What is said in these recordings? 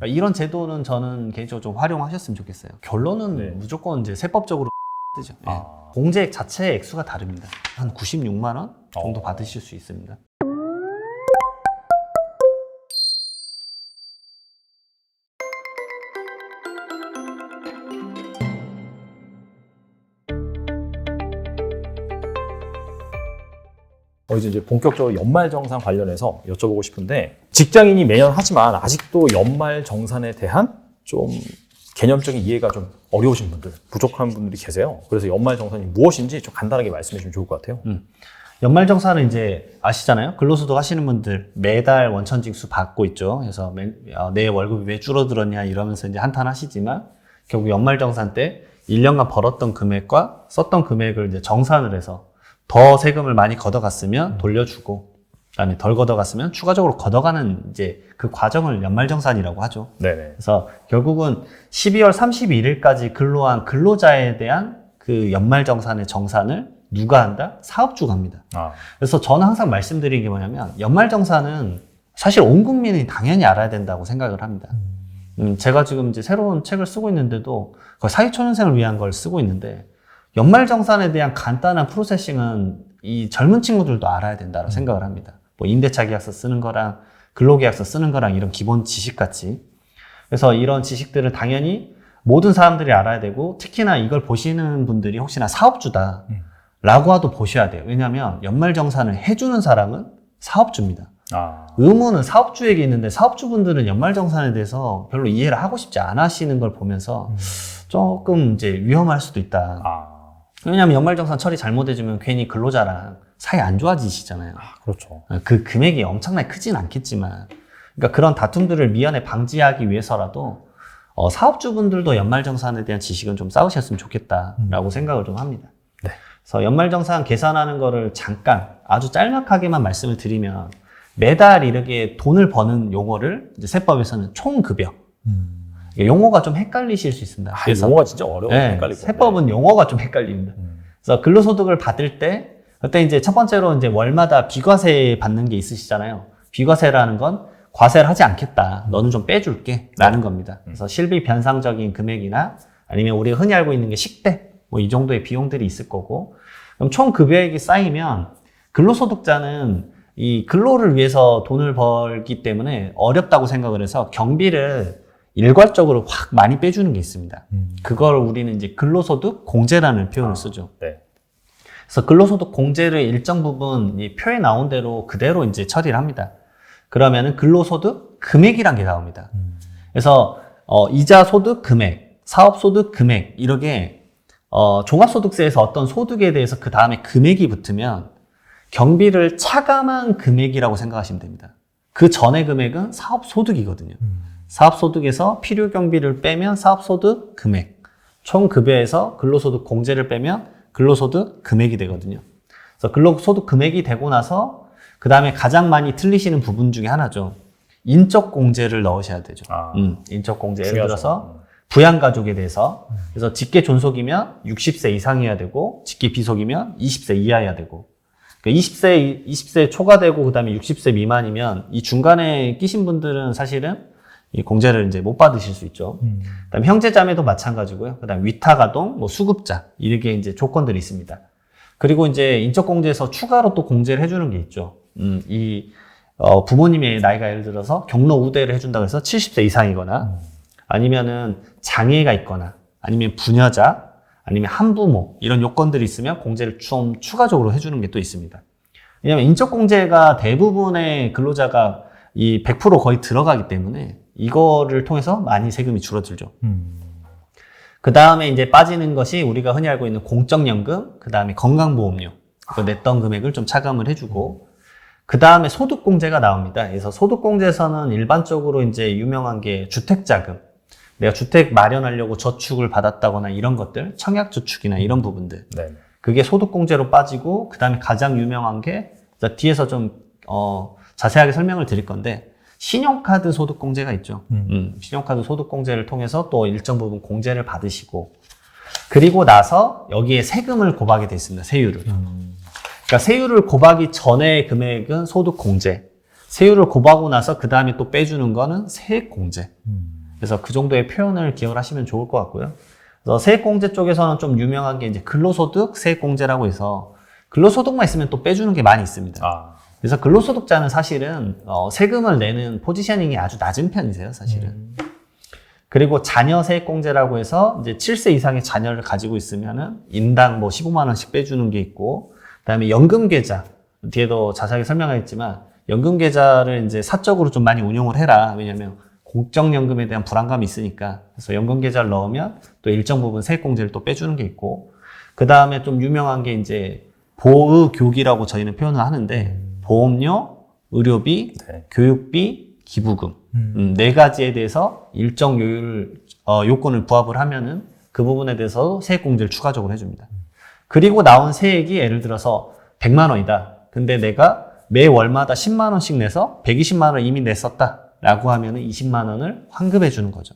이런 제도는 저는 개인적으로 좀 활용하셨으면 좋겠어요. 결론은 네. 무조건 이제 세법적으로 뜨죠. 예. 아. 공제액 자체의 액수가 다릅니다. 한 96만 원 정도 받으실 수 있습니다. 이제 본격적으로 연말정산 관련해서 여쭤보고 싶은데, 직장인이 매년 하지만 아직도 연말정산에 대한 좀 개념적인 이해가 좀 어려우신 분들, 부족한 분들이 계세요. 그래서 연말정산이 무엇인지 좀 간단하게 말씀해 주면 좋을 것 같아요. 연말정산은 이제 아시잖아요. 근로소득 하시는 분들 매달 원천징수 받고 있죠. 그래서 내 월급이 왜 줄어들었냐 이러면서 이제 한탄하시지만, 결국 연말정산 때 1년간 벌었던 금액과 썼던 금액을 이제 정산을 해서 더 세금을 많이 걷어갔으면 돌려주고, 그다음에 덜 걷어갔으면 추가적으로 걷어가는 이제 그 과정을 연말정산이라고 하죠. 네네. 그래서 결국은 12월 31일까지 근로한 근로자에 대한 그 연말정산의 정산을 누가 한다? 사업주가 합니다. 그래서 저는 항상 말씀드리는 게 뭐냐면, 연말정산은 사실 온 국민이 당연히 알아야 된다고 생각을 합니다. 제가 지금 이제 새로운 책을 쓰고 있는데도 거의 사회초년생을 위한 걸 쓰고 있는데, 연말정산에 대한 간단한 프로세싱은 이 젊은 친구들도 알아야 된다고 생각을 합니다. 뭐 임대차 계약서 쓰는 거랑 근로계약서 쓰는 거랑 이런 기본 지식 같이. 그래서 이런 지식들을 당연히 모든 사람들이 알아야 되고, 특히나 이걸 보시는 분들이 혹시나 사업주다 라고 하도 보셔야 돼요. 왜냐하면 연말정산을 해주는 사람은 사업주입니다. 의무는 사업주에게 있는데, 사업주분들은 연말정산에 대해서 별로 이해를 하고 싶지 않아 하시는 걸 보면서 조금 이제 위험할 수도 있다. 왜냐하면 연말정산 처리 잘못해주면 괜히 근로자랑 사이 안 좋아지시잖아요. 그렇죠. 그 금액이 엄청나게 크진 않겠지만, 그러니까 그런 다툼들을 미연에 방지하기 위해서라도 사업주분들도 연말정산에 대한 지식은 좀 쌓으셨으면 좋겠다라고 생각을 좀 합니다. 네. 그래서 연말정산 계산하는 거를 잠깐 아주 짤막하게만 말씀을 드리면, 매달 이렇게 돈을 버는 용어를 이제 세법에서는 총급여. 용어가 좀 헷갈리실 수 있습니다. 그래서 용어가 진짜 어려워요. 네, 헷갈리고. 세법은 용어가 좀 헷갈립니다. 그래서 근로소득을 받을 때, 그때 이제 첫 번째로 이제 월마다 비과세 받는 게 있으시잖아요. 비과세라는 건 과세를 하지 않겠다. 너는 좀 빼줄게. 라는 겁니다. 그래서 실비 변상적인 금액이나 아니면 우리가 흔히 알고 있는 게 식대, 뭐 이 정도의 비용들이 있을 거고, 그럼 총 급여액이 쌓이면 근로소득자는 이 근로를 위해서 돈을 벌기 때문에 어렵다고 생각을 해서 경비를 일괄적으로 확 많이 빼주는 게 있습니다. 그걸 우리는 이제 근로소득 공제라는 표현을 쓰죠. 네. 그래서 근로소득 공제를 일정 부분 이 표에 나온 대로 그대로 이제 처리를 합니다. 그러면은 근로소득 금액이란 게 나옵니다. 그래서 이자 소득 금액, 사업 소득 금액 이렇게 종합소득세에서 어떤 소득에 대해서 그 다음에 금액이 붙으면 경비를 차감한 금액이라고 생각하시면 됩니다. 그 전의 금액은 사업 소득이거든요. 사업소득에서 필요경비를 빼면 사업소득 금액, 총급여에서 근로소득 공제를 빼면 근로소득 금액이 되거든요. 그래서 근로소득 금액이 되고 나서 그 다음에 가장 많이 틀리시는 부분 중에 하나죠. 인적공제를 넣으셔야 되죠. 인적공제. 예를 들어서 부양가족에 대해서, 그래서 직계존속이면 60세 이상이어야 되고, 직계비속이면 20세 이하여야 되고, 20세 초과되고 그 다음에 60세 미만이면 이 중간에 끼신 분들은 사실은 이 공제를 이제 못 받으실 수 있죠. 그다음에 형제자매도 마찬가지고요. 그다음 위탁아동, 뭐 수급자 이렇게 이제 조건들이 있습니다. 그리고 이제 인적공제에서 추가로 또 공제를 해주는 게 있죠. 부모님의 나이가 예를 들어서 경로 우대를 해준다고 해서 70세 이상이거나, 아니면은 장애가 있거나, 아니면 부녀자, 아니면 한부모 이런 요건들이 있으면 공제를 좀 추가적으로 해주는 게 또 있습니다. 왜냐하면 인적공제가 대부분의 근로자가 이 100% 거의 들어가기 때문에 이거를 통해서 많이 세금이 줄어들죠. 그 다음에 이제 빠지는 것이 우리가 흔히 알고 있는 공적연금, 그 다음에 건강보험료, 그 냈던 금액을 좀 차감을 해주고, 그 다음에 소득공제가 나옵니다. 그래서 소득공제에서는 일반적으로 이제 유명한 게 주택자금, 내가 주택 마련하려고 저축을 받았다거나 이런 것들, 청약저축이나 이런 부분들, 네. 그게 소득공제로 빠지고, 그 다음에 가장 유명한 게 뒤에서 좀 자세하게 설명을 드릴 건데, 신용카드 소득공제가 있죠. 신용카드 소득공제를 통해서 또 일정 부분 공제를 받으시고, 그리고 나서 여기에 세금을 곱하게 돼 있습니다. 세율을. 그러니까 세율을 곱하기 전에 금액은 소득공제, 세율을 곱하고 나서 그 다음에 또 빼주는 거는 세액공제. 그래서 그 정도의 표현을 기억을 하시면 좋을 것 같고요. 그래서 세액공제 쪽에서는 좀 유명한 게 이제 근로소득 세액공제라고 해서 근로소득만 있으면 또 빼주는 게 많이 있습니다. 그래서 근로소득자는 사실은 세금을 내는 포지셔닝이 아주 낮은 편이세요, 사실은. 그리고 자녀 세액공제라고 해서 이제 7세 이상의 자녀를 가지고 있으면은 인당 뭐 15만 원씩 빼주는 게 있고, 그다음에 연금 계좌 뒤에도 자세하게 설명하겠지만 연금 계좌를 이제 사적으로 좀 많이 운용을 해라. 왜냐면 공적연금에 대한 불안감이 있으니까. 그래서 연금 계좌를 넣으면 또 일정 부분 세액공제를 또 빼주는 게 있고, 그 다음에 좀 유명한 게 이제 보의교기라고 저희는 표현을 하는데 보험료, 의료비, 네. 교육비, 기부금 네 가지에 대해서 일정 요건을 부합을 하면은 그 부분에 대해서 세액공제를 추가적으로 해줍니다. 그리고 나온 세액이 예를 들어서 100만 원이다. 근데 내가 매 월마다 10만 원씩 내서 120만 원을 이미 냈었다. 라고 하면은 20만 원을 환급해 주는 거죠.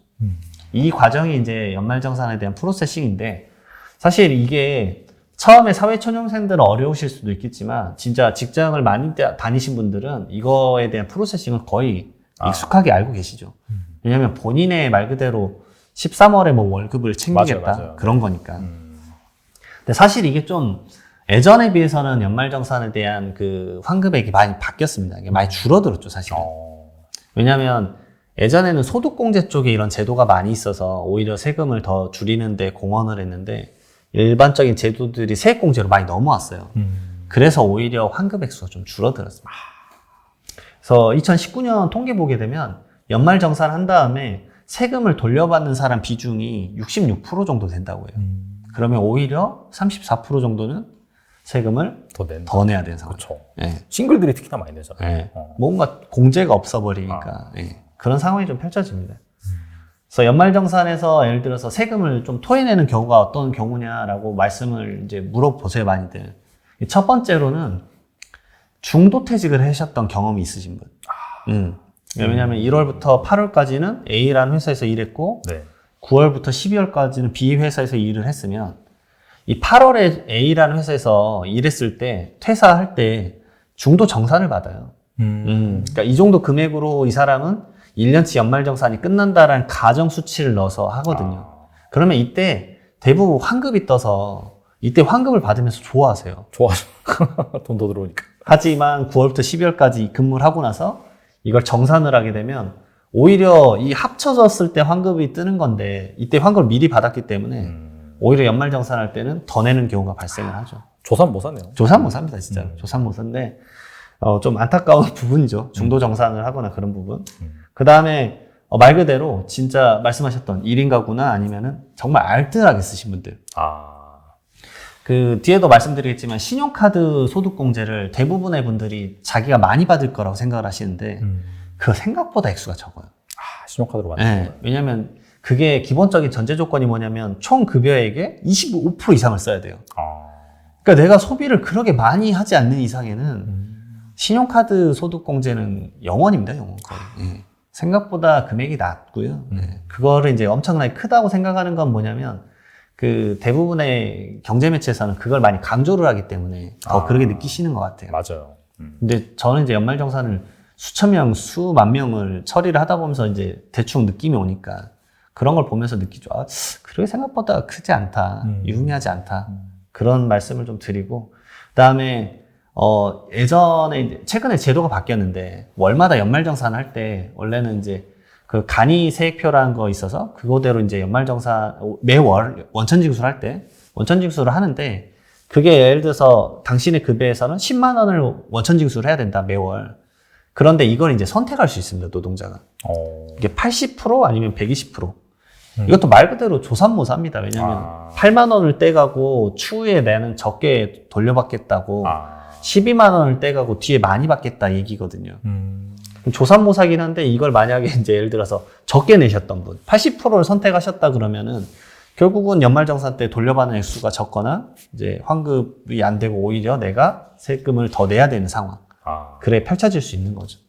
이 과정이 이제 연말정산에 대한 프로세싱인데, 사실 이게 처음에 사회초년생들은 어려우실 수도 있겠지만 진짜 직장을 많이 다니신 분들은 이거에 대한 프로세싱을 거의 익숙하게 알고 계시죠. 왜냐하면 본인의 말 그대로 13월에 뭐 월급을 챙기겠다. 맞아요. 그런 거니까. 근데 사실 이게 좀 예전에 비해서는 연말정산에 대한 그 환급액이 많이 바뀌었습니다. 이게 많이 줄어들었죠, 사실은. 왜냐하면 예전에는 소득공제 쪽에 이런 제도가 많이 있어서 오히려 세금을 더 줄이는데 공헌을 했는데 일반적인 제도들이 세액공제로 많이 넘어왔어요. 그래서 오히려 환급 액수가 좀 줄어들었습니다. 그래서 2019년 통계 보게 되면 연말정산 한 다음에 세금을 돌려받는 사람 비중이 66% 정도 된다고 해요. 그러면 오히려 34% 정도는 세금을 더 내야 되는 상황. 그렇죠. 예. 싱글들이 특히나 많이 내잖아요. 예. 뭔가 공제가 없어버리니까 예. 그런 상황이 좀 펼쳐집니다. 그래서 연말정산에서 예를 들어서 세금을 좀 토해내는 경우가 어떤 경우냐라고 말씀을 이제 물어보세요, 많이들. 첫 번째로는 중도퇴직을 하셨던 경험이 있으신 분. 왜냐하면 1월부터 8월까지는 A라는 회사에서 일했고, 네. 9월부터 12월까지는 B 회사에서 일을 했으면, 이 8월에 A라는 회사에서 일했을 때, 퇴사할 때 중도 정산을 받아요. 그러니까 이 정도 금액으로 이 사람은 1년치 연말정산이 끝난다라는 가정 수치를 넣어서 하거든요. 그러면 이때 대부분 환급이 떠서 이때 환급을 받으면서 좋아하세요. 좋아하죠. 돈 더 들어오니까. 하지만 9월부터 12월까지 근무를 하고 나서 이걸 정산을 하게 되면 오히려 이 합쳐졌을 때 환급이 뜨는 건데 이때 환급을 미리 받았기 때문에 오히려 연말정산할 때는 더 내는 경우가 발생을 하죠. 조삼모사네요. 조삼모사입니다, 진짜로. 조삼모사인데 좀 안타까운 부분이죠. 중도정산을 하거나 그런 부분. 그 다음에 말 그대로 진짜 말씀하셨던 1인 가구나 아니면은 정말 알뜰하게 쓰신 분들. 그 뒤에도 말씀드리겠지만 신용카드 소득공제를 대부분의 분들이 자기가 많이 받을 거라고 생각을 하시는데 그 생각보다 액수가 적어요. 신용카드로 받는 네, 거예요. 왜냐하면 그게 기본적인 전제 조건이 뭐냐면 총 급여액의 25% 이상을 써야 돼요. 그러니까 내가 소비를 그렇게 많이 하지 않는 이상에는 신용카드 소득공제는 0원입니다, 0원 거의. 예. 생각보다 금액이 낮고요. 예. 그거를 이제 엄청나게 크다고 생각하는 건 뭐냐면 그 대부분의 경제 매체에서는 그걸 많이 강조를 하기 때문에 더 그렇게 느끼시는 것 같아요. 맞아요. 근데 저는 이제 연말정산을 수천 명, 수만 명을 처리를 하다 보면서 이제 대충 느낌이 오니까 그런 걸 보면서 느끼죠. 그렇게 생각보다 크지 않다. 유의미하지 않다. 그런 말씀을 좀 드리고, 그 다음에 예전에 최근에 제도가 바뀌었는데 월마다 연말정산 할 때 원래는 이제 그 간이 세액표라는 거 있어서 그거대로 이제 연말정산 매월 원천징수를 할 때 원천징수를 하는데 그게 예를 들어서 당신의 급여에서는 10만 원을 원천징수를 해야 된다 매월. 그런데 이걸 이제 선택할 수 있습니다, 노동자가. 이게 80% 아니면 120%. 이것도 말 그대로 조삼모사입니다. 왜냐면 8만 원을 떼가고 추후에 내는 적게 돌려받겠다고 12만 원을 떼가고 뒤에 많이 받겠다 얘기거든요. 조삼모사긴 한데 이걸 만약에 이제 예를 들어서 적게 내셨던 분, 80%를 선택하셨다 그러면은 결국은 연말정산 때 돌려받는 액수가 적거나 이제 환급이 안 되고 오히려 내가 세금을 더 내야 되는 상황. 그래 펼쳐질 수 있는 거죠.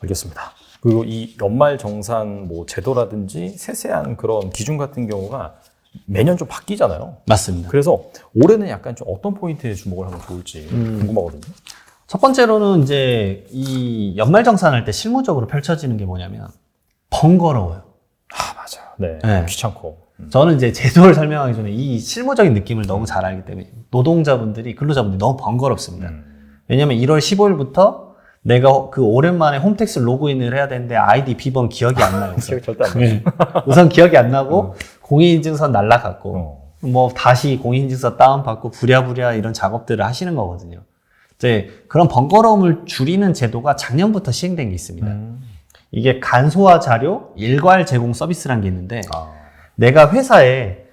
알겠습니다. 그리고 이 연말정산 뭐 제도라든지 세세한 그런 기준 같은 경우가 매년 좀 바뀌잖아요. 맞습니다. 그래서 올해는 약간 좀 어떤 포인트에 주목을 하면 좋을지 궁금하거든요. 첫 번째로는 이제 이 연말정산할 때 실무적으로 펼쳐지는 게 뭐냐면 번거로워요. 아, 맞아. 네. 네. 귀찮고. 저는 이제 제도를 설명하기 전에 이 실무적인 느낌을 너무 잘 알기 때문에 노동자분들이, 근로자분들이 너무 번거롭습니다. 왜냐면 1월 15일부터 내가 그 오랜만에 홈택스 로그인을 해야 되는데 아이디 비번 기억이 안 나요. 기억이 절대 안 나. 네. 우선 기억이 안 나고 공인인증서 날라갔고 뭐 다시 공인인증서 다운받고 부랴부랴 이런 작업들을 하시는 거거든요. 이제 그런 번거로움을 줄이는 제도가 작년부터 시행된 게 있습니다. 이게 간소화 자료 일괄 제공 서비스라는 게 있는데 내가 회사에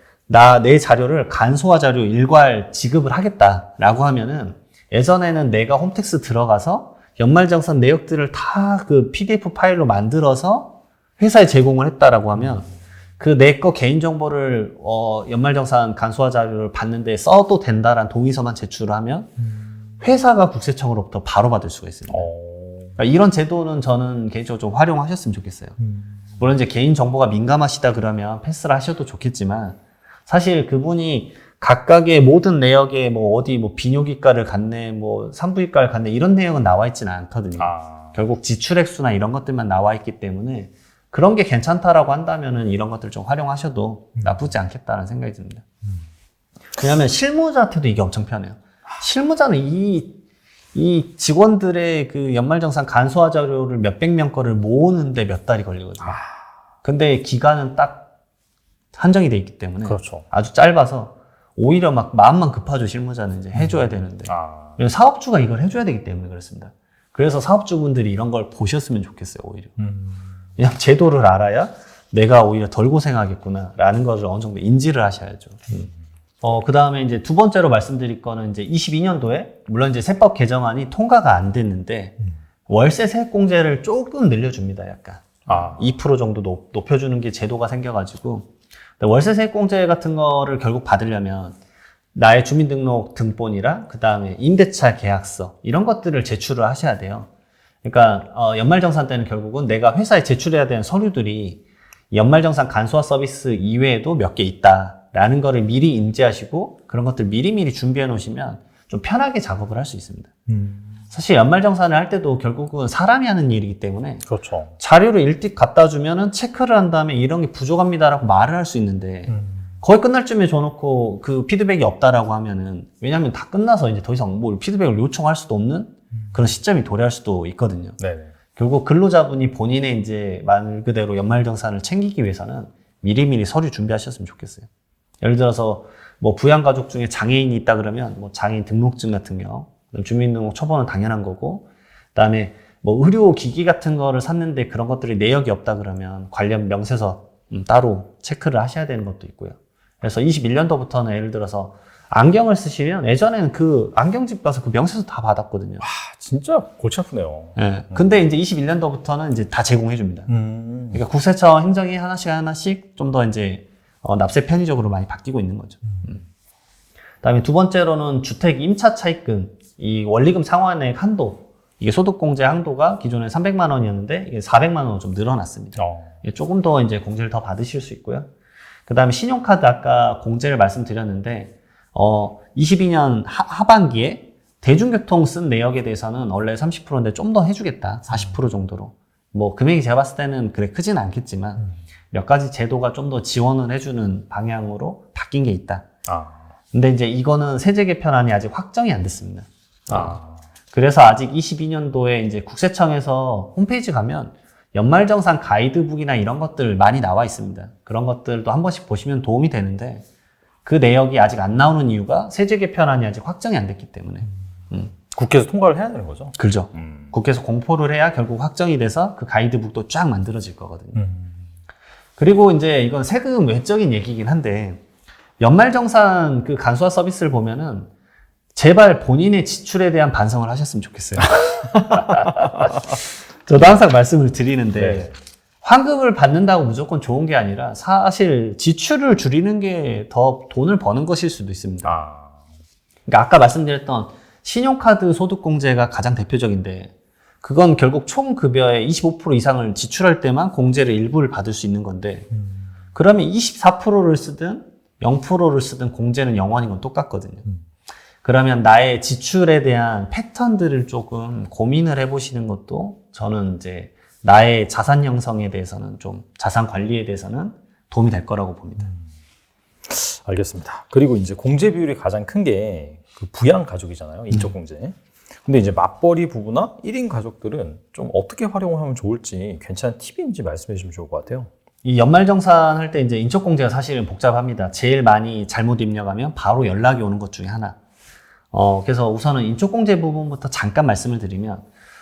내 자료를 간소화 자료 일괄 지급을 하겠다라고 하면은 예전에는 내가 홈택스 들어가서 연말정산 내역들을 다 그 PDF 파일로 만들어서 회사에 제공을 했다라고 하면 그 내 거 개인정보를 연말정산 간소화 자료를 받는데 써도 된다라는 동의서만 제출을 하면 회사가 국세청으로부터 바로 받을 수가 있습니다. 그러니까 이런 제도는 저는 개인적으로 좀 활용하셨으면 좋겠어요. 물론 이제 개인정보가 민감하시다 그러면 패스를 하셔도 좋겠지만 사실 그분이 각각의 모든 내역에 뭐 어디 뭐 비뇨기과를 갔네, 뭐 산부인과를 갔네 이런 내용은 나와 있지는 않거든요. 결국 지출액수나 이런 것들만 나와 있기 때문에 그런 게 괜찮다라고 한다면은 이런 것들 좀 활용하셔도 나쁘지 않겠다는 생각이 듭니다. 왜냐하면 실무자한테도 이게 엄청 편해요. 실무자는 이 직원들의 그 연말정산 간소화 자료를 몇백 명 거를 모으는데 몇 달이 걸리거든요. 근데 기간은 딱 한정이 돼 있기 때문에 그렇죠. 아주 짧아서 오히려 막 마음만 급하죠. 실무자는 이제 해줘야 되는데 왜냐면 사업주가 이걸 해줘야 되기 때문에 그렇습니다. 그래서 사업주분들이 이런 걸 보셨으면 좋겠어요. 오히려 그냥 제도를 알아야 내가 오히려 덜 고생하겠구나라는 것을 어느 정도 인지를 하셔야죠. 그 다음에 이제 두 번째로 말씀드릴 거는 이제 22년도에, 물론 이제 세법 개정안이 통과가 안 됐는데, 월세 세액공제를 조금 늘려줍니다, 약간. 2% 정도 높여주는 게 제도가 생겨가지고, 월세 세액공제 같은 거를 결국 받으려면, 나의 주민등록 등본이랑, 그 다음에 임대차 계약서, 이런 것들을 제출을 하셔야 돼요. 그러니까, 연말정산 때는 결국은 내가 회사에 제출해야 되는 서류들이 연말정산 간소화 서비스 이외에도 몇 개 있다. 라는 거를 미리 인지하시고 그런 것들 미리미리 준비해 놓으시면 좀 편하게 작업을 할 수 있습니다. 사실 연말정산을 할 때도 결국은 사람이 하는 일이기 때문에 그렇죠. 자료를 일찍 갖다 주면은 체크를 한 다음에 이런 게 부족합니다라고 말을 할 수 있는데 거의 끝날 쯤에 줘놓고 그 피드백이 없다라고 하면은 왜냐하면 다 끝나서 이제 더 이상 뭐 피드백을 요청할 수도 없는 그런 시점이 도래할 수도 있거든요. 네네. 결국 근로자분이 본인의 이제 말 그대로 연말정산을 챙기기 위해서는 미리미리 서류 준비하셨으면 좋겠어요. 예를 들어서 뭐 부양가족 중에 장애인이 있다 그러면 뭐 장애인 등록증 같은 경우, 주민등록 초본은 당연한 거고, 그다음에 뭐 의료기기 같은 거를 샀는데 그런 것들이 내역이 없다 그러면 관련 명세서 따로 체크를 하셔야 되는 것도 있고요. 그래서 21년도부터는 예를 들어서 안경을 쓰시면 예전에는 그 안경집 가서 그 명세서 다 받았거든요. 진짜 골치 아프네요. 네. 근데 이제 21년도부터는 이제 다 제공해 줍니다. 그러니까 국세청 행정이 하나씩 좀 더 이제 납세 편의적으로 많이 바뀌고 있는 거죠. 그다음에 두 번째로는 주택 임차 차입금, 이 원리금 상환액 한도, 이게 소득공제 한도가 기존에 300만 원이었는데 이게 400만 원으로 좀 늘어났습니다. 이게 조금 더 이제 공제를 더 받으실 수 있고요. 그다음에 신용카드 아까 공제를 말씀드렸는데 22년 하반기에 대중교통 쓴 내역에 대해서는 원래 30%인데 좀 더 해주겠다, 40% 정도로. 뭐 금액이 제가 봤을 때는 그래 크진 않겠지만. 몇 가지 제도가 좀 더 지원을 해주는 방향으로 바뀐 게 있다. 근데 이제 이거는 세제 개편안이 아직 확정이 안 됐습니다. 그래서 아직 22년도에 이제 국세청에서 홈페이지 가면 연말정산 가이드북이나 이런 것들 많이 나와 있습니다. 그런 것들도 한 번씩 보시면 도움이 되는데 그 내역이 아직 안 나오는 이유가 세제 개편안이 아직 확정이 안 됐기 때문에. 국회에서 통과를 해야 되는 거죠? 그렇죠. 국회에서 공포를 해야 결국 확정이 돼서 그 가이드북도 쫙 만들어질 거거든요. 그리고 이제 이건 세금 외적인 얘기긴 한데 연말정산 그 간소화 서비스를 보면은 제발 본인의 지출에 대한 반성을 하셨으면 좋겠어요. 저도 항상 말씀을 드리는데 환급을 받는다고 무조건 좋은 게 아니라 사실 지출을 줄이는 게 더 돈을 버는 것일 수도 있습니다. 그러니까 아까 말씀드렸던 신용카드 소득공제가 가장 대표적인데 그건 결국 총 급여의 25% 이상을 지출할 때만 공제를 일부를 받을 수 있는 건데 그러면 24%를 쓰든 0%를 쓰든 공제는 영원인 건 똑같거든요. 그러면 나의 지출에 대한 패턴들을 조금 고민을 해보시는 것도 저는 이제 나의 자산 형성에 대해서는 좀 자산 관리에 대해서는 도움이 될 거라고 봅니다. 알겠습니다. 그리고 이제 공제 비율이 가장 큰 게 그 부양 가족이잖아요. 인적 공제. 근데 이제 맞벌이 부부나 1인 가족들은 좀 어떻게 활용을 하면 좋을지 괜찮은 팁인지 말씀해 주시면 좋을 것 같아요. 이 연말정산 할 때 이제 인적공제가 사실은 복잡합니다. 제일 많이 잘못 입력하면 바로 연락이 오는 것 중에 하나. 그래서 우선은 인적공제 부분부터 잠깐 말씀을 드리면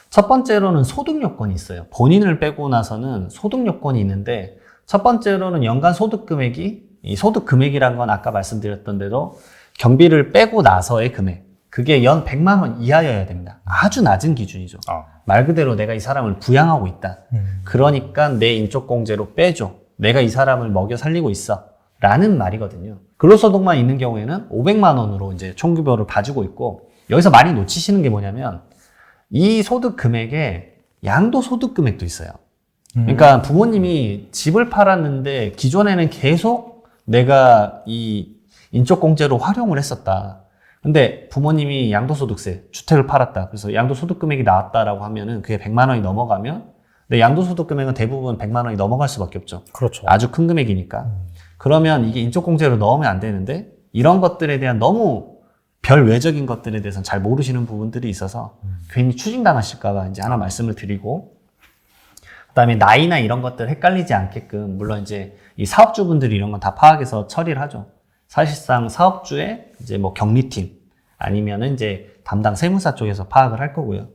첫 번째로는 소득 요건이 있어요. 본인을 빼고 나서는 소득 요건이 있는데 첫 번째로는 연간 소득 금액이 이 소득 금액이란 건 아까 말씀드렸던 대로 경비를 빼고 나서의 금액. 그게 연 100만 원 이하여야 됩니다. 아주 낮은 기준이죠. 말 그대로 내가 이 사람을 부양하고 있다. 그러니까 내 인적공제로 빼줘. 내가 이 사람을 먹여 살리고 있어. 라는 말이거든요. 근로소득만 있는 경우에는 500만 원으로 이제 총급여를 봐주고 있고, 여기서 많이 놓치시는 게 뭐냐면, 이 소득 금액에 양도소득 금액도 있어요. 그러니까 부모님이 집을 팔았는데 기존에는 계속 내가 이 인적공제로 활용을 했었다. 근데 부모님이 양도소득세, 주택을 팔았다. 그래서 양도소득 금액이 나왔다라고 하면은 그게 100만 원이 넘어가면, 근데 양도소득 금액은 대부분 100만 원이 넘어갈 수밖에 없죠. 그렇죠. 아주 큰 금액이니까. 그러면 이게 인적공제로 넣으면 안 되는데, 이런 것들에 대한 너무 별 외적인 것들에 대해서는 잘 모르시는 부분들이 있어서 괜히 추징당하실까봐 이제 하나 말씀을 드리고, 그 다음에 나이나 이런 것들 헷갈리지 않게끔, 물론 이제 이 사업주분들이 이런 건 다 파악해서 처리를 하죠. 사실상 사업주의 이제 뭐 격리팀 아니면은 이제 담당 세무사 쪽에서 파악을 할 거고요.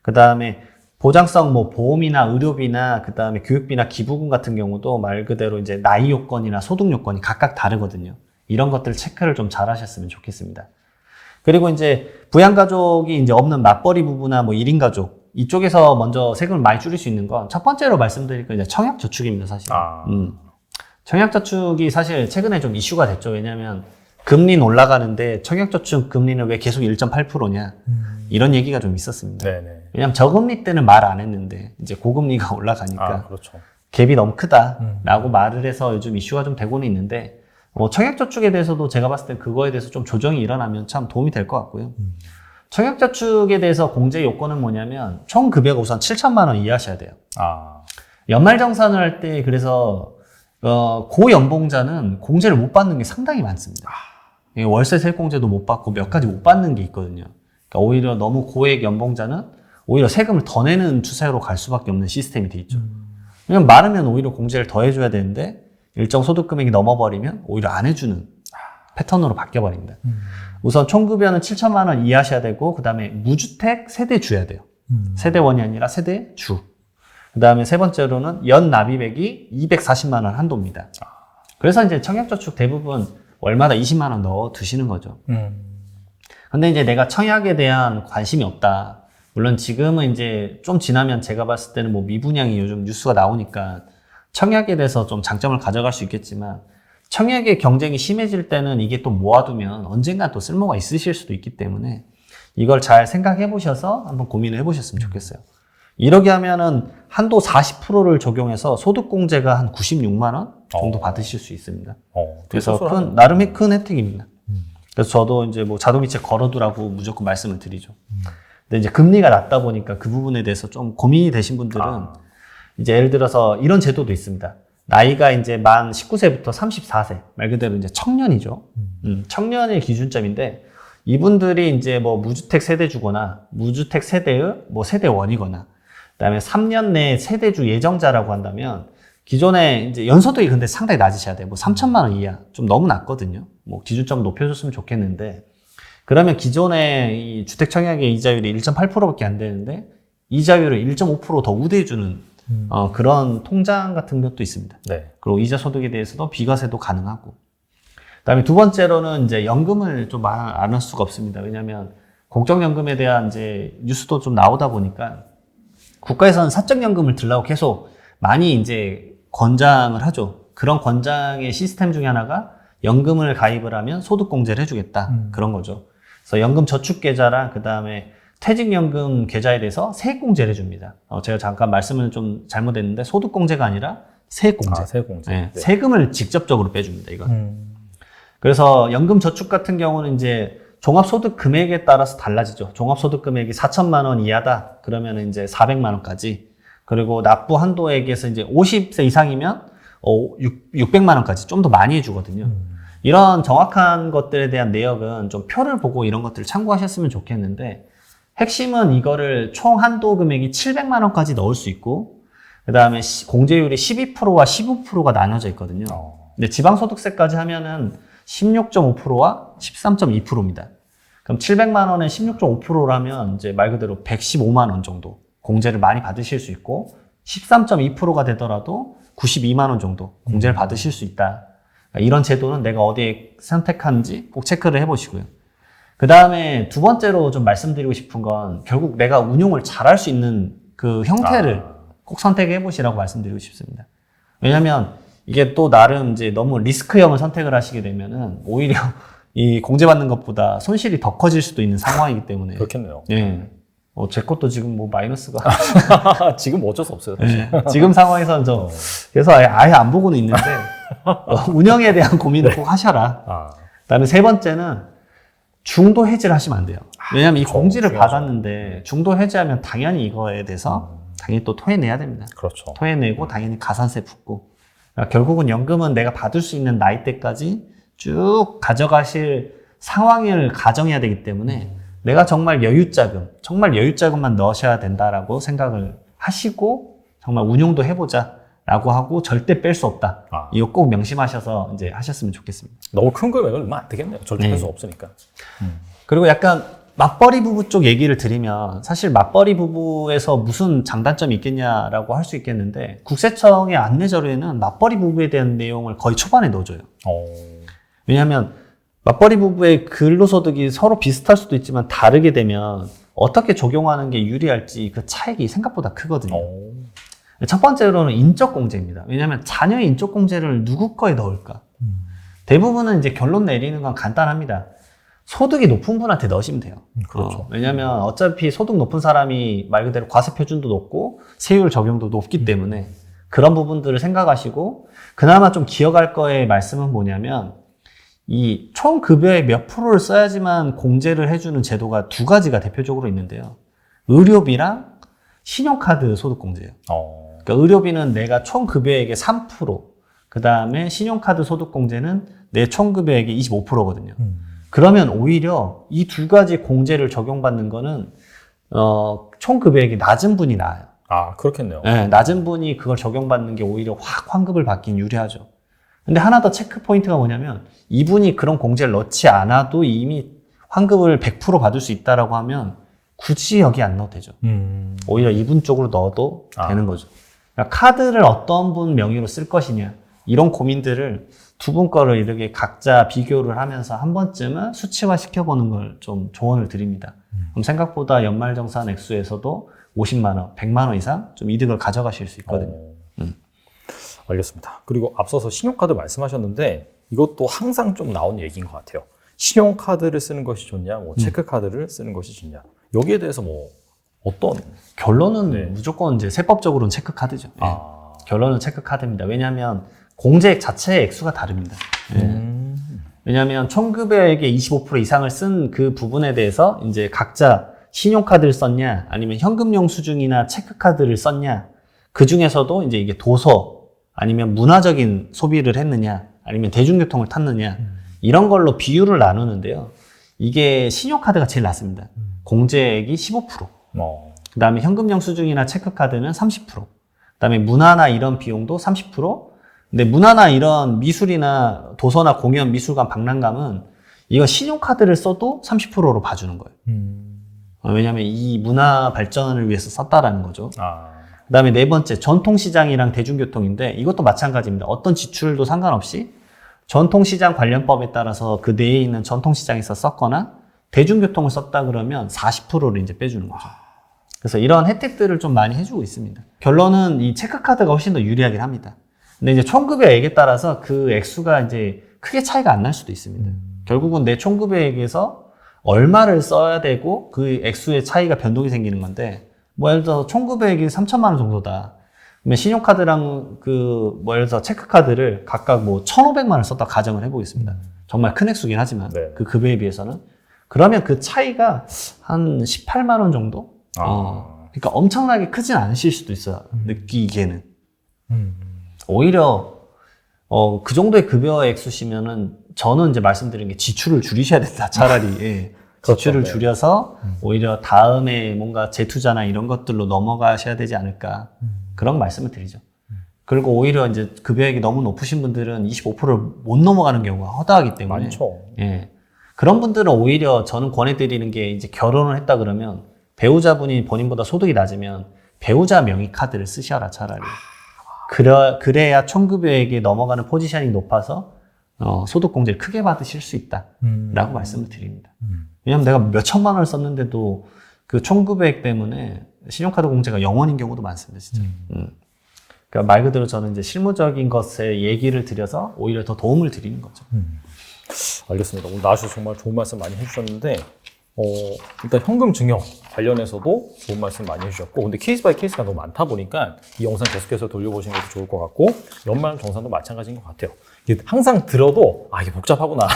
그 다음에 보장성 뭐 보험이나 의료비나 그 다음에 교육비나 기부금 같은 경우도 말 그대로 이제 나이 요건이나 소득 요건이 각각 다르거든요. 이런 것들 체크를 좀 잘 하셨으면 좋겠습니다. 그리고 이제 부양가족이 이제 없는 맞벌이 부부나 뭐 1인 가족 이쪽에서 먼저 세금을 많이 줄일 수 있는 건 첫 번째로 말씀드릴 건 이제 청약저축입니다, 사실. 청약저축이 사실 최근에 좀 이슈가 됐죠. 왜냐하면 금리는 올라가는데 청약저축 금리는 왜 계속 1.8%냐 이런 얘기가 좀 있었습니다. 네네. 왜냐하면 저금리 때는 말 안 했는데 이제 고금리가 올라가니까 그렇죠. 갭이 너무 크다라고 말을 해서 요즘 이슈가 좀 되고는 있는데 청약저축에 대해서도 제가 봤을 때 그거에 대해서 좀 조정이 일어나면 참 도움이 될 것 같고요. 청약저축에 대해서 공제 요건은 뭐냐면 총 급여가 우선 7천만 원 이하셔야 돼요. 연말정산을 할 때 그래서 고연봉자는 공제를 못 받는 게 상당히 많습니다. 월세 세액공제도 못 받고 몇 가지 못 받는 게 있거든요. 그러니까 오히려 너무 고액 연봉자는 오히려 세금을 더 내는 추세로 갈 수밖에 없는 시스템이 돼 있죠. 왜냐면 많으면 오히려 공제를 더 해줘야 되는데 일정 소득 금액이 넘어버리면 오히려 안 해주는 패턴으로 바뀌어버립니다. 우선 총급여는 7천만 원 이하셔야 되고 그 다음에 무주택 세대주야 돼요. 세대원이 아니라 세대주. 그 다음에 세 번째로는 연 납입액이 240만 원 한도입니다. 그래서 이제 청약저축 대부분 월마다 20만 원 넣어 두시는 거죠. 근데 이제 내가 청약에 대한 관심이 없다. 물론 지금은 이제 좀 지나면 제가 봤을 때는 뭐 미분양이 요즘 뉴스가 나오니까 청약에 대해서 좀 장점을 가져갈 수 있겠지만 청약의 경쟁이 심해질 때는 이게 또 모아두면 언젠가 또 쓸모가 있으실 수도 있기 때문에 이걸 잘 생각해 보셔서 한번 고민을 해 보셨으면 좋겠어요. 이렇게 하면은 한도 40%를 적용해서 소득공제가 한 96만 원 정도 받으실 수 있습니다. 그래서 나름의 큰 혜택입니다. 그래서 저도 이제 뭐 자동이체 걸어두라고 무조건 말씀을 드리죠. 근데 이제 금리가 낮다 보니까 그 부분에 대해서 좀 고민이 되신 분들은 이제 예를 들어서 이런 제도도 있습니다. 나이가 이제 만 19세부터 34세, 말 그대로 이제 청년이죠. 청년의 기준점인데 이분들이 이제 뭐 무주택 세대주거나 무주택 세대의 뭐 세대원이거나 그다음에 3년 내 세대주 예정자라고 한다면 기존에 이제 연소득이 근데 상당히 낮으셔야 돼요. 뭐 3천만 원 이하 좀 너무 낮거든요. 뭐 기준점 높여줬으면 좋겠는데 그러면 기존에 이 주택 청약의 이자율이 1.8%밖에 안 되는데 이자율을 1.5% 더 우대해주는 그런 통장 같은 것도 있습니다. 네. 그리고 이자 소득에 대해서도 비과세도 가능하고. 그다음에 두 번째로는 이제 연금을 좀 안 할 수가 없습니다. 왜냐하면 공적연금에 대한 이제 뉴스도 좀 나오다 보니까 국가에서는 사적연금을 들라고 계속 많이 이제 권장을 하죠. 그런 권장의 시스템 중에 하나가 연금을 가입을 하면 소득공제를 해주겠다. 그런 거죠. 그래서 연금저축계좌랑 그 다음에 퇴직연금 계좌에 대해서 세액공제를 해줍니다. 제가 잠깐 말씀을 좀 잘못했는데 소득공제가 아니라 세액공제. 세액공제. 네, 네. 세금을 직접적으로 빼줍니다. 이건. 그래서 연금저축 같은 경우는 이제 종합소득 금액에 따라서 달라지죠. 종합소득 금액이 4천만 원 이하다. 그러면 이제 400만 원까지. 그리고 납부 한도액에서 이제 50세 이상이면 600만 원까지 좀 더 많이 해주거든요. 이런 정확한 것들에 대한 내역은 좀 표를 보고 이런 것들을 참고하셨으면 좋겠는데, 핵심은 이거를 총 한도 금액이 700만 원까지 넣을 수 있고, 그 다음에 공제율이 12%와 15%가 나눠져 있거든요. 근데 지방소득세까지 하면은 16.5%와 13.2%입니다. 그럼 700만 원에 16.5%라면 이제 말 그대로 115만 원 정도 공제를 많이 받으실 수 있고, 13.2%가 되더라도 92만 원 정도 공제를 받으실 수 있다. 그러니까 이런 제도는 내가 어디에 선택하는지 꼭 체크를 해보시고요. 그 다음에 두 번째로 좀 말씀드리고 싶은 건, 결국 내가 운용을 잘할 수 있는 그 형태를 꼭 선택해 보시라고 말씀드리고 싶습니다. 왜냐면 이게 또 나름 이제 너무 리스크형을 선택을 하시게 되면은 오히려 이 공제받는 것보다 손실이 더 커질 수도 있는 상황이기 때문에. 그렇겠네요. 예. 제 것도 지금 뭐 마이너스가. 지금 어쩔 수 없어요, 사실. 예. 지금 상황에서는 그래서 아예 안 보고는 있는데, 운영에 대한 고민을 꼭 하셔라. 그 다음에 세 번째는 중도 해지를 하시면 안 돼요. 왜냐면 이 공지를 중요하죠. 받았는데 중도 해지하면 당연히 이거에 대해서 당연히 또 토해내야 됩니다. 그렇죠. 토해내고 당연히 가산세 붙고. 그러니까 결국은 연금은 내가 받을 수 있는 나이대까지 쭉 가져가실 상황을 가정해야 되기 때문에 내가 정말 여유자금만 넣으셔야 된다라고 생각을 하시고 정말 운용도 해보자 라고 하고 절대 뺄 수 없다. 이거 꼭 명심하셔서 이제 하셨으면 좋겠습니다. 너무 큰 금액은 얼마 안 되겠네요. 절대 뺄 수 네. 없으니까. 그리고 약간 맞벌이 부부 쪽 얘기를 드리면, 사실 맞벌이 부부에서 무슨 장단점이 있겠냐라고 할 수 있겠는데, 국세청의 안내 자료에는 맞벌이 부부에 대한 내용을 거의 초반에 넣어줘요. 왜냐하면 맞벌이 부부의 근로소득이 서로 비슷할 수도 있지만 다르게 되면 어떻게 적용하는 게 유리할지 그 차이가 생각보다 크거든요. 첫 번째로는 인적공제입니다. 왜냐하면 자녀의 인적공제를 누구 거에 넣을까? 대부분은 이제 결론 내리는 건 간단합니다. 소득이 높은 분한테 넣으시면 돼요. 그렇죠. 왜냐하면 어차피 소득 높은 사람이 말 그대로 과세 표준도 높고 세율 적용도 높기 때문에 그런 부분들을 생각하시고, 그나마 좀 기억할 거의 말씀은 뭐냐면, 이 총 급여의 몇 프로를 써야지만 공제를 해주는 제도가 두 가지가 대표적으로 있는데요. 의료비랑 신용카드 소득공제예요. 그러니까 의료비는 내가 총 급여액의 3%, 그 다음에 신용카드 소득공제는 내 총 급여액의 25%거든요. 그러면 오히려 이 두 가지 공제를 적용받는 거는 총 급여액이 낮은 분이 나아요. 그렇겠네요. 네, 낮은 분이 그걸 적용받는 게 오히려 확 환급을 받긴 유리하죠. 근데 하나 더 체크 포인트가 뭐냐면, 이분이 그런 공제를 넣지 않아도 이미 환급을 100% 받을 수 있다라고 하면 굳이 여기 안 넣어도 되죠. 오히려 이분 쪽으로 넣어도 되는 거죠. 그러니까 카드를 어떤 분 명의로 쓸 것이냐, 이런 고민들을 두 분 거를 이렇게 각자 비교를 하면서 한 번쯤은 수치화 시켜보는 걸 좀 조언을 드립니다. 그럼 생각보다 연말정산 액수에서도 50만 원, 100만 원 이상 좀 이득을 가져가실 수 있거든요. 알겠습니다. 그리고 앞서서 신용카드 말씀하셨는데 이것도 항상 좀 나온 얘기인 것 같아요. 신용카드를 쓰는 것이 좋냐, 체크카드를 쓰는 것이 좋냐. 여기에 대해서 어떤? 결론은 무조건 이제 세법적으로는 체크카드죠. 결론은 체크카드입니다. 왜냐하면 공제액 자체의 액수가 다릅니다. 왜냐하면 총급여액의 25% 이상을 쓴 그 부분에 대해서 이제 각자 신용카드를 썼냐, 아니면 현금용 수중이나 체크카드를 썼냐, 그 중에서도 이제 이게 도서, 아니면 문화적인 소비를 했느냐, 아니면 대중교통을 탔느냐, 이런 걸로 비율을 나누는데요. 이게 신용카드가 제일 낮습니다. 공제액이 15%. 그 다음에 현금용 수중이나 체크카드는 30%. 그 다음에 문화나 이런 비용도 30%. 근데 문화나 이런 미술이나 도서나 공연, 미술관, 박람관은 이거 신용카드를 써도 30%로 봐주는 거예요. 왜냐하면 이 문화 발전을 위해서 썼다라는 거죠. 그 다음에 네 번째, 전통시장이랑 대중교통인데 이것도 마찬가지입니다. 어떤 지출도 상관없이 전통시장 관련법에 따라서 그 내에 있는 전통시장에서 썼거나 대중교통을 썼다 그러면 40%를 이제 빼주는 거죠. 그래서 이런 혜택들을 좀 많이 해주고 있습니다. 결론은 이 체크카드가 훨씬 더 유리하긴 합니다. 근데 이제 총급여액에 따라서 그 액수가 이제 크게 차이가 안 날 수도 있습니다. 결국은 내 총급여액에서 얼마를 써야 되고 그 액수의 차이가 변동이 생기는 건데, 예를 들어서 총급여액이 3천만 원 정도다. 그러면 신용카드랑 예를 들어서 체크카드를 각각 1,500만 원을 썼다 가정을 해보겠습니다. 정말 큰 액수긴 하지만 그 급여에 비해서는. 그러면 그 차이가 한 18만 원 정도? 그러니까 엄청나게 크진 않으실 수도 있어요. 느끼기에는. 오히려 그 정도의 급여 액수시면은 저는 이제 말씀드린 게 지출을 줄이셔야 된다. 차라리 예. 지출을 그렇죠. 네. 줄여서 오히려 다음에 뭔가 재투자나 이런 것들로 넘어가셔야 되지 않을까 그런 말씀을 드리죠. 그리고 오히려 이제 급여액이 너무 높으신 분들은 25%를 못 넘어가는 경우가 허다하기 때문에 많죠. 예. 그런 분들은 오히려 저는 권해드리는 게 이제 결혼을 했다 그러면 배우자분이 본인보다 소득이 낮으면 배우자 명의 카드를 쓰셔라 차라리. 그래야 총급여액에 넘어가는 포지션이 높아서 소득공제를 크게 받으실 수 있다라고 말씀을 드립니다. 왜냐하면 내가 몇 천만 원을 썼는데도 그 총급여액 때문에 신용카드 공제가 0원인 경우도 많습니다, 진짜. 그러니까 말 그대로 저는 이제 실무적인 것에 얘기를 드려서 오히려 더 도움을 드리는 거죠. 알겠습니다. 오늘 나와주셔서 정말 좋은 말씀 많이 해주셨는데, 일단 현금 증여 관련해서도 좋은 말씀 많이 해주셨고, 근데 케이스 바이 케이스가 너무 많다 보니까 이 영상 계속해서 돌려보시는 것도 좋을 것 같고, 연말 정산도 마찬가지인 것 같아요. 이게 항상 들어도, 이게 복잡하구나.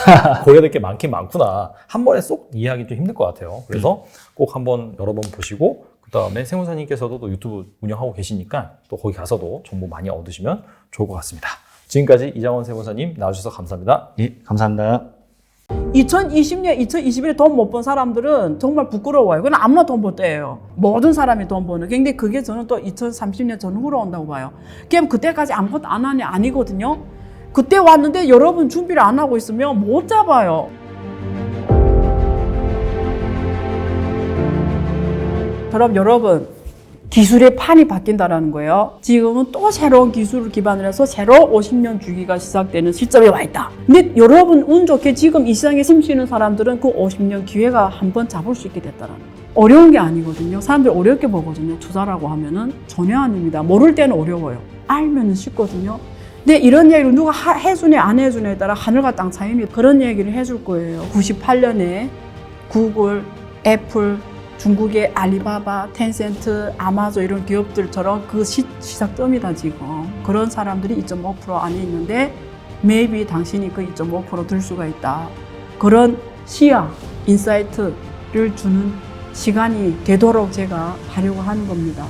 고려야 될 게 많긴 많구나. 한 번에 쏙 이해하기 좀 힘들 것 같아요. 그래서 꼭 한번 여러 번 보시고, 그 다음에 세무사님께서도 또 유튜브 운영하고 계시니까 또 거기 가서도 정보 많이 얻으시면 좋을 것 같습니다. 지금까지 이장원 세무사님 나와주셔서 감사합니다. 예, 감사합니다. 2020년, 2021에 돈 못 번 사람들은 정말 부끄러워요. 그건 아무나 돈 벌 때예요. 모든 사람이 돈 버는. 근데 그게 저는 또 2030년 전후로 온다고 봐요. 그럼 그때까지 아무것도 안 하냐? 아니거든요. 그때 왔는데 여러분 준비를 안 하고 있으면 못 잡아요. 그럼 여러분, 기술의 판이 바뀐다는 거예요. 지금은 또 새로운 기술을 기반으로 해서 새로 50년 주기가 시작되는 시점에 와 있다. 근데 여러분 운 좋게 지금 이 시장에 숨쉬는 사람들은 그 50년 기회가 한번 잡을 수 있게 됐다는 거예요. 어려운 게 아니거든요. 사람들이 어렵게 보거든요. 투자라고 하면은 전혀 아닙니다. 모를 때는 어려워요. 알면은 쉽거든요. 근데 이런 얘기를 누가 해주네 안 해주네에 따라 하늘과 땅 차이입니다. 그런 얘기를 해줄 거예요. 98년에 구글, 애플, 중국의 알리바바, 텐센트, 아마존 이런 기업들처럼 그 시작점이다 지금. 그런 사람들이 2.5% 안에 있는데 maybe 당신이 그 2.5% 들 수가 있다. 그런 시야, 인사이트를 주는 시간이 되도록 제가 하려고 하는 겁니다.